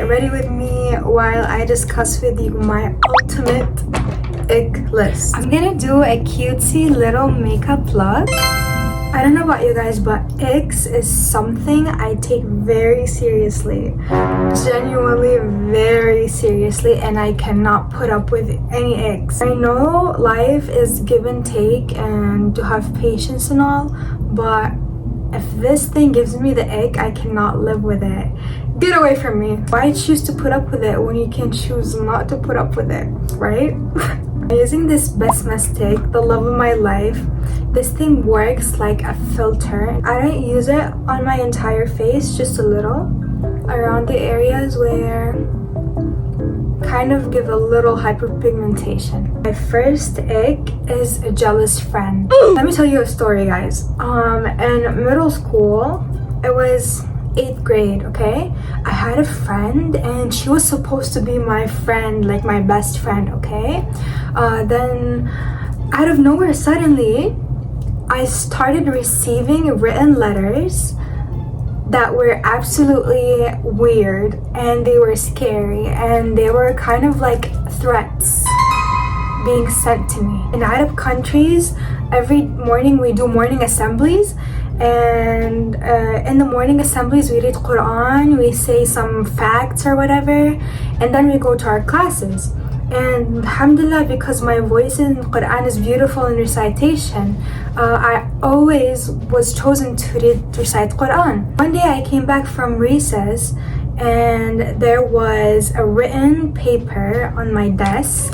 get ready with me while I discuss with you my ultimate ick list. I'm gonna do a cutesy little makeup look. I don't know about you guys, but icks is something I take very seriously. Genuinely very seriously, and I cannot put up with any icks. I know life is give and take and to have patience and all, but if this thing gives me the ick, I cannot live with it. Get away from me. Why choose to put up with it when you can choose not to put up with it, right? I'm using this Best Stick, the love of my life. This thing works like a filter. I don't use it on my entire face, just a little around the areas where kind of give a little hyperpigmentation. My first ick is a jealous friend. Let me tell you a story, guys. In middle school, it was 8th grade, okay? I had a friend and she was supposed to be my friend, like my best friend, okay? Then out of nowhere, suddenly I started receiving written letters that were absolutely weird, and they were scary, and they were kind of like threats being sent to me. In Arab countries, every morning we do morning assemblies, and in the morning assemblies we read Quran, we say some facts or whatever, and then we go to our classes. And alhamdulillah, because my voice in Quran is beautiful in recitation, I always was chosen to recite Quran. One day I came back from recess and there was a written paper on my desk,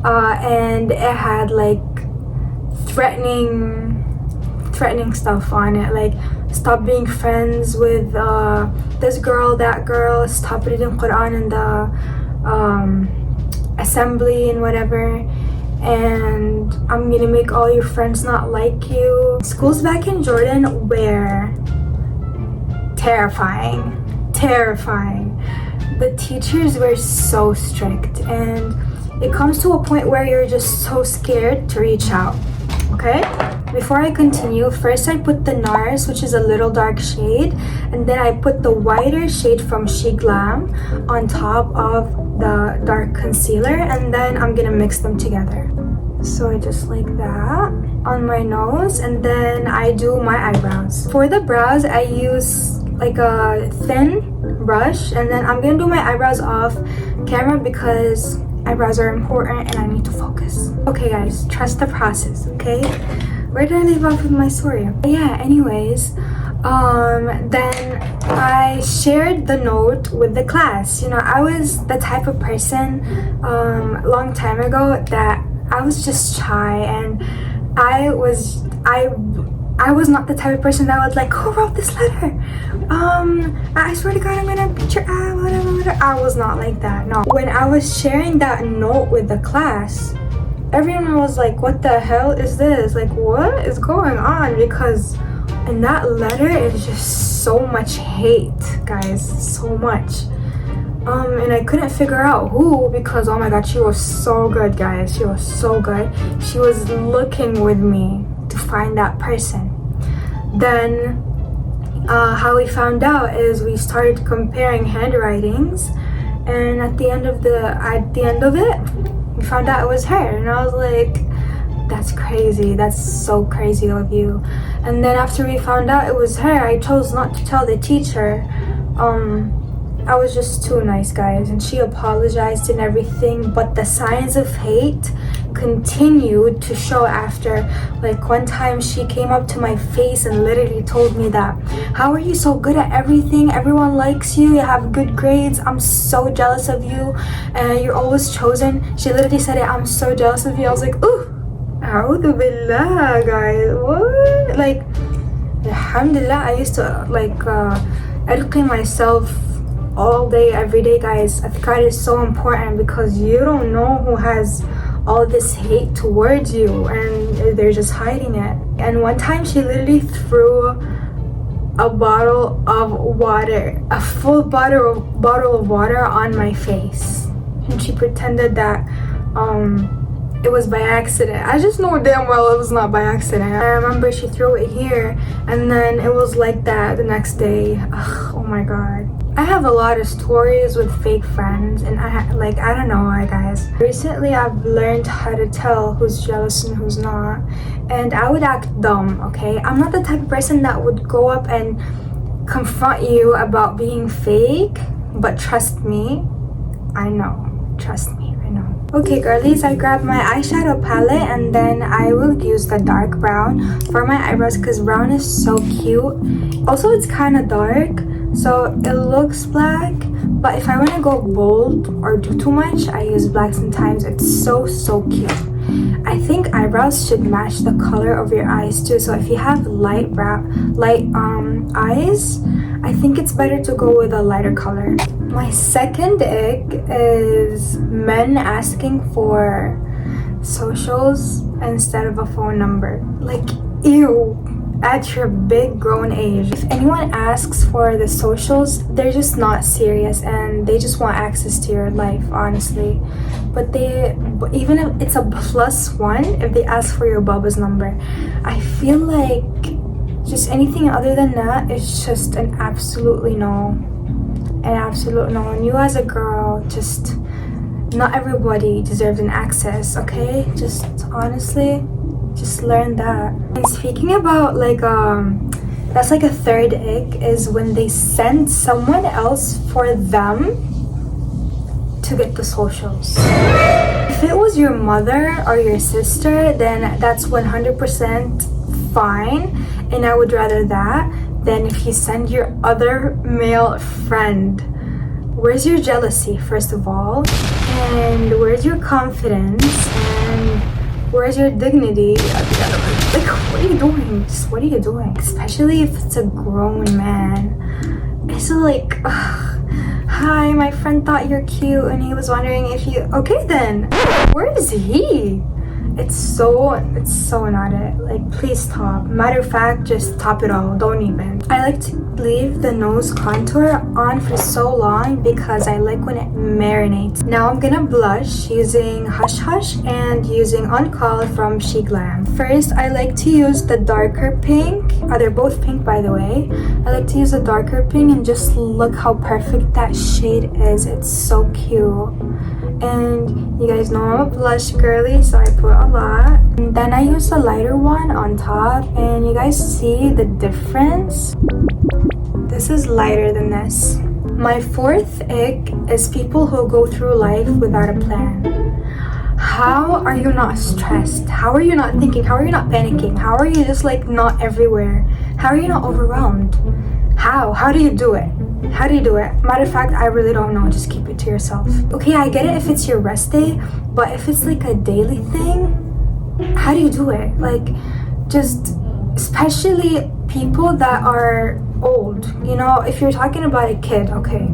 and it had like threatening stuff on it, like stop being friends with this girl, that girl, stop reading Quran in the assembly and whatever, and I'm gonna make all your friends not like you. Schools back in Jordan were terrifying. The teachers were so strict, and it comes to a point where you're just so scared to reach out. Okay, before I continue, first I put the NARS, which is a little dark shade, and then I put the whiter shade from Grwm on top of the dark concealer, and then I'm gonna mix them together. So just like that on my nose, and then I do my eyebrows. For the brows, I use like a thin brush, and then I'm gonna do my eyebrows off camera because eyebrows are important and I need to focus. Okay guys, trust the process, okay? Where did I leave off with my story? Yeah, anyways, then I shared the note with the class. You know, I was the type of person long time ago that I was just shy, and I was not the type of person that would like, who wrote this letter? I swear to God, I'm gonna beat your ass, whatever. I was not like that, no. When I was sharing that note with the class, everyone was like, what the hell is this? Like, what is going on? Because in that letter, it's just so much hate, guys, so much. And I couldn't figure out who, because oh my God, she was so good, guys. She was so good. She was looking with me to find that person. Then how we found out is we started comparing handwritings, and at the end of it, we found out it was her, and I was like, that's crazy, that's so crazy of you. And then after we found out it was her, I chose not to tell the teacher. I was just too nice, guys, and she apologized and everything, but the signs of hate continued to show after. Like one time she came up to my face and literally told me that, how are you so good at everything? Everyone likes you, you have good grades, I'm so jealous of you, and you're always chosen. She literally said it, I'm so jealous of you. I was like, ooh, a'udhu billah, guys, what? Like, alhamdulillah, I used to like educate myself all day, every day, guys. Adhkar is so important because you don't know who has all this hate towards you, and they're just hiding it. And one time she literally threw a bottle of water, a full bottle of water on my face, and she pretended that it was by accident. I just know damn well it was not by accident. I remember she threw it here, and then it was like that the next day. Ugh, oh my God. I have a lot of stories with fake friends, and I don't know why, guys. Recently, I've learned how to tell who's jealous and who's not, and I would act dumb, okay? I'm not the type of person that would go up and confront you about being fake, but trust me, I know. Trust me, I know. Okay, girlies, I grabbed my eyeshadow palette, and then I will use the dark brown for my eyebrows because brown is so cute. Also, it's kind of dark, so it looks black, but if I want to go bold or do too much, I use black sometimes. It's so cute. I think eyebrows should match the color of your eyes too, so if you have light eyes, I think it's better to go with a lighter color. My second ick is men asking for socials instead of a phone number. Like, ew, at your big grown age. If anyone asks for the socials, they're just not serious and they just want access to your life, honestly. But even if it's a +1, if they ask for your Bubba's number, I feel like just anything other than that is just an absolutely no. An absolute no. And you as a girl, just not everybody deserves an access, okay? Just honestly, just learn that. And speaking about like that's like a third ick, is when they send someone else for them to get the socials. If it was your mother or your sister, then that's 100% fine, and I would rather that than if you send your other male friend. Where's your jealousy, first of all? And where's your confidence? And where's your dignity? Like, what are you doing? Just what are you doing? Especially if it's a grown man. It's like, hi, my friend thought you're cute and he was wondering if you... Okay then, where is he? It's so not it. Like, please stop. Matter of fact, just top it all. Don't even. I like to leave the nose contour on for so long because I like when it marinates. Now I'm gonna blush using Hush Hush and using On Call from She Glam. First, I like to use the darker pink. They're both pink, by the way. I like to use a darker pink and just look how perfect that shade is. It's so cute. And you guys know I'm a blush girly, so I put a lot. And then I use the lighter one on top, and you guys see the difference? This is lighter than this. My fourth ick is people who go through life without a plan. How are you not stressed? How are you not thinking? How are you not panicking? How are you just like not everywhere? How are you not overwhelmed? How do you do it? How do you do it? Matter of fact, I really don't know. Just keep it to yourself. Okay, I get it if it's your rest day, but if it's like a daily thing, how do you do it? Like, just especially people that are old, you know, if you're talking about a kid, okay,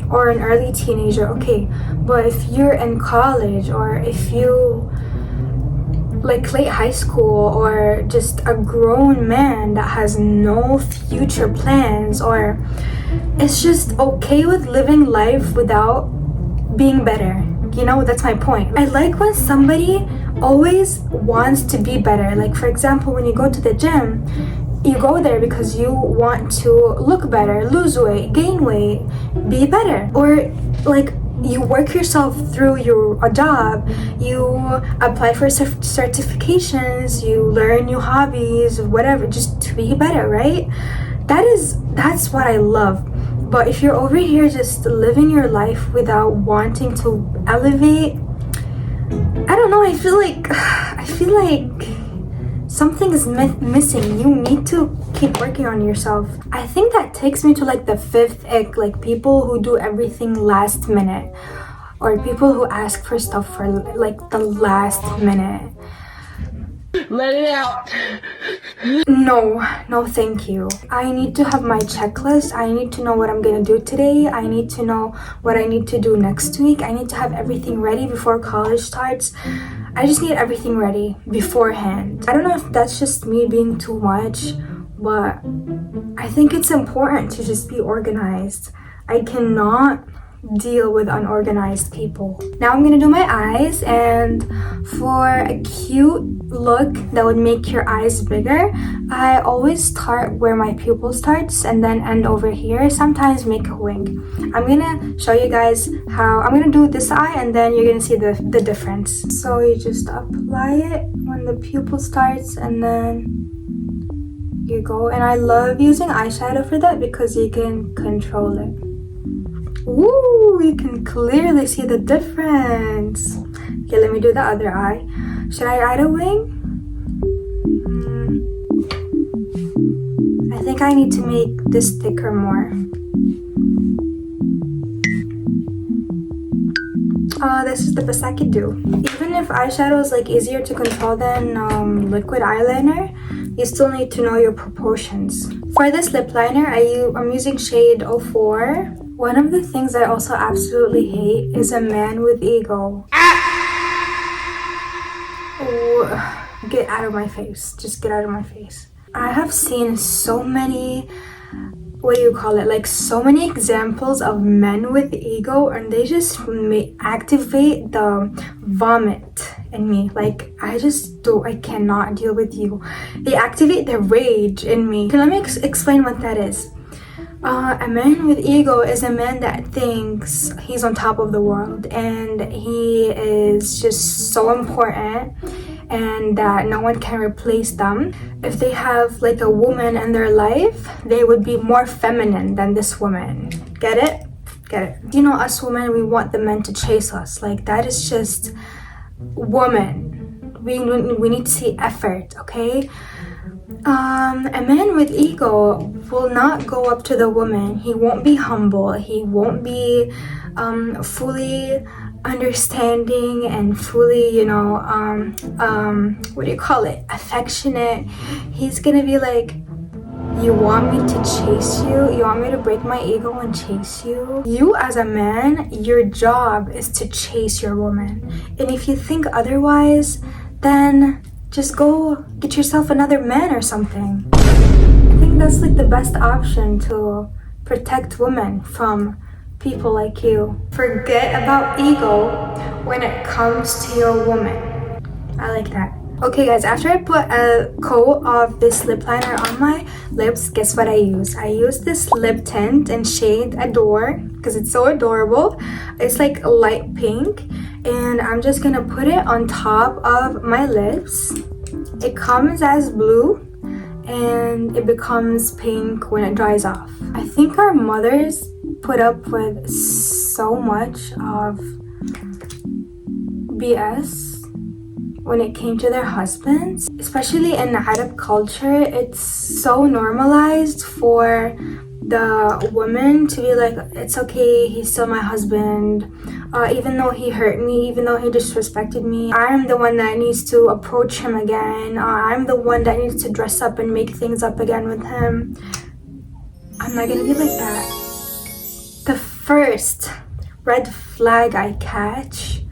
or an early teenager, okay, but if you're in college or if you like late high school or just a grown man that has no future plans, or it's just okay with living life without being better, you know, that's my point. I like when somebody always wants to be better. Like, for example, when you go to the gym, you go there because you want to look better, lose weight, gain weight, be better. Or like, you work yourself through a job, you apply for certifications, you learn new hobbies, whatever, just to be better, right? That's what I love. But if you're over here just living your life without wanting to elevate, I don't know, I feel like something is missing. You need to keep working on yourself. I think that takes me to like the fifth ick, like people who do everything last minute, or people who ask for stuff for like the last minute. Let it out. No, thank you. I need to have my checklist. I need to know what I'm gonna do today. I need to know what I need to do next week. I need to have everything ready before college starts. I just need everything ready beforehand. I don't know if that's just me being too much, but I think it's important to just be organized. I cannot deal with unorganized people. Now I'm gonna do my eyes, and for a cute look that would make your eyes bigger, I always start where my pupil starts and then end over here, sometimes make a wing. I'm gonna show you guys how I'm gonna do this eye, and then you're gonna see the difference. So you just apply it when the pupil starts, and then you go. And I love using eyeshadow for that because you can control it. Ooh, you can clearly see the difference. Okay, let me do the other eye. Should I add a wing? I think I need to make this thicker more. This is the best I could do. Even if eyeshadow is like easier to control than liquid eyeliner, you still need to know your proportions. For this lip liner, I'm using shade 04. One of the things I also absolutely hate is a man with ego. Oh, get out of my face. Just get out of my face. I have seen so many, like so many examples of men with ego, and they just activate the vomit in me. Like, I cannot deal with you. They activate the rage in me. Okay, let me explain what that is. A man with ego is a man that thinks he's on top of the world and he is just so important and that no one can replace them. If they have like a woman in their life, they would be more feminine than this woman. Get it? Get it? You know, us women, we want the men to chase us. Like, that is just woman. We need to see effort, okay? A man with ego will not go up to the woman. He won't be humble. He won't be fully understanding and fully, affectionate. He's gonna be like, you want me to chase you? You want me to break my ego and chase you? You as a man, your job is to chase your woman. And if you think otherwise, then just go get yourself another man or something. I think that's like the best option to protect women from people like you. Forget about ego when it comes to your woman. I like that. Okay guys, after I put a coat of this lip liner on my lips, guess what I use? I use this lip tint in shade Adore because it's so adorable. It's like light pink, and I'm just gonna put it on top of my lips. It comes as blue and it becomes pink when it dries off. I think our mothers put up with so much of BS when it came to their husbands, especially in Arab culture. It's so normalized for the woman to be like, it's okay, he's still my husband, even though he hurt me, even though he disrespected me, I'm the one that needs to approach him again, I'm the one that needs to dress up and make things up again with him. I'm not gonna be like that. The first red flag I catch,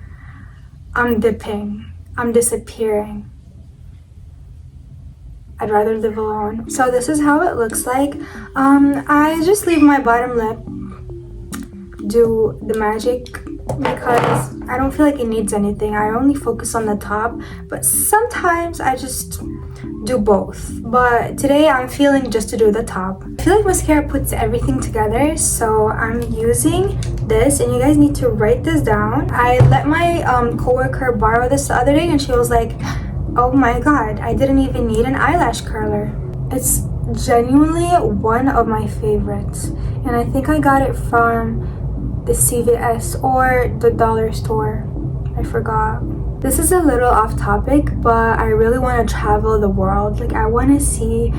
I'm dipping. I'm disappearing. I'd rather live alone. So this is how it looks like. I just leave my bottom lip do the magic because I don't feel like it needs anything. I only focus on the top, but sometimes I just do both. But today I'm feeling just to do the top. I feel like mascara puts everything together, so I'm using this, and you guys need to write this down. I let my coworker borrow this the other day, and she was like, oh my god, I didn't even need an eyelash curler. It's genuinely one of my favorites, and I think I got it from the CVS or the dollar store. I forgot. This is a little off topic, but I really want to travel the world. Like, I want to see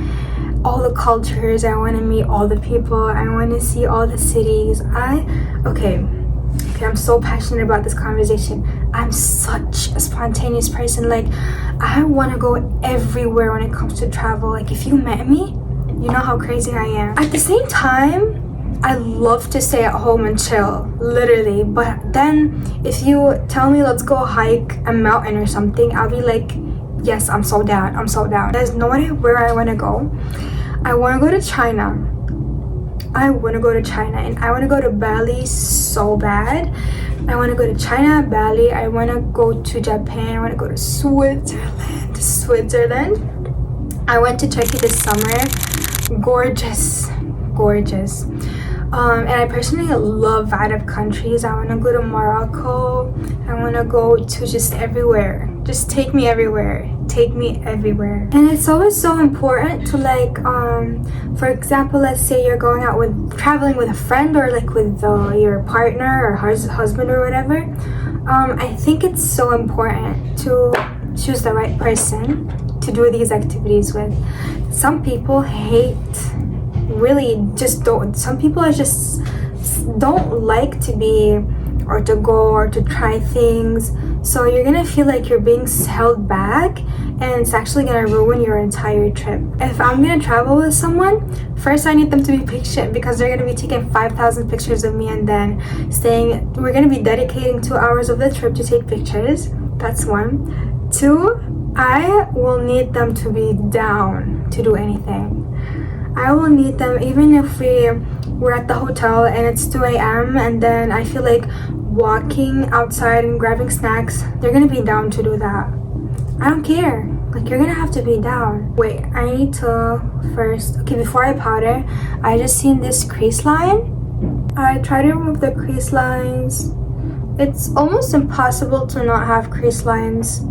all the cultures, I want to meet all the people, I want to see all the cities. Okay, I'm so passionate about this conversation. I'm such a spontaneous person. Like, I want to go everywhere when it comes to travel. Like, if you met me, you know how crazy I am. At the same time, I love to stay at home and chill, literally. But then if you tell me let's go hike a mountain or something, I'll be like, yes, I'm so down. There's nowhere I want to go. I want to go to China. I want to go to China, and I want to go to Bali so bad. I want to go to China, Bali. I want to go to Japan. I want to go to Switzerland. I went to Turkey this summer. Gorgeous. And I personally love Arab countries. I want to go to Morocco. I want to go to just everywhere. Just take me everywhere. And it's always so important to, like, for example, let's say you're going out traveling with a friend, or like with your partner or husband or whatever. I think it's so important to choose the right person to do these activities with. Some people some people don't like to be, or to go, or to try things. So you're gonna feel like you're being held back, and it's actually gonna ruin your entire trip. If I'm gonna travel with someone, first I need them to be patient, because they're gonna be taking 5,000 pictures of me, and then we're gonna be dedicating 2 hours of the trip to take pictures. That's 1. 2, I will need them to be down to do anything. I will need them, even if we're at the hotel and it's 2 a.m. and then I feel like walking outside and grabbing snacks, they're gonna be down to do that. I don't care. Like, you're gonna have to be down. Wait, I need to first, okay, before I powder, I just seen this crease line. I try to remove the crease lines. It's almost impossible to not have crease lines,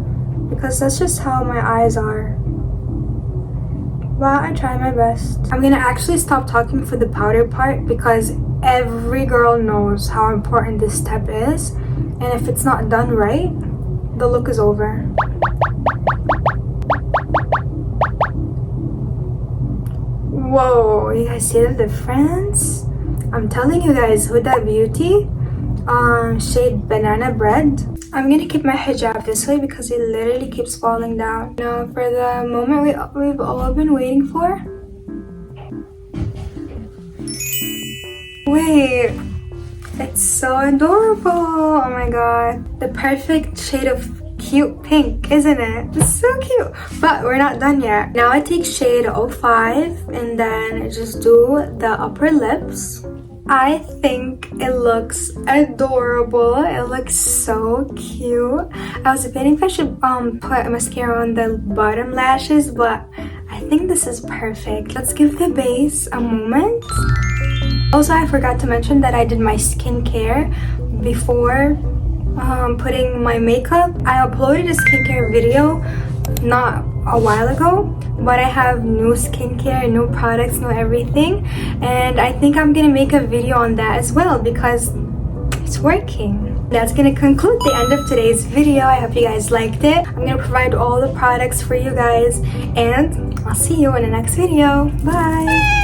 because that's just how my eyes are. But I try my best. I'm gonna actually stop talking for the powder part, because every girl knows how important this step is, and if it's not done right, the look is over. Whoa, you guys see the difference? I'm telling you guys, Huda Beauty shade Banana Bread. I'm gonna keep my hijab this way because it literally keeps falling down. Now for the moment we've all been waiting for. Wait, it's so adorable. Oh my god. The perfect shade of cute pink, isn't it? It's so cute. But we're not done yet. Now I take shade 05 and then just do the upper lips. I think it looks adorable. It looks so cute. I was debating if I should put mascara on the bottom lashes, but I think this is perfect. Let's give the base a moment. Also, I forgot to mention that I did my skincare before putting my makeup. I uploaded a skincare video not a while ago, but I have new skincare, new products, new everything, and I think I'm gonna make a video on that as well because it's working. That's gonna conclude the end of today's video. I hope you guys liked it. I'm gonna provide all the products for you guys, and I'll see you in the next video. Bye.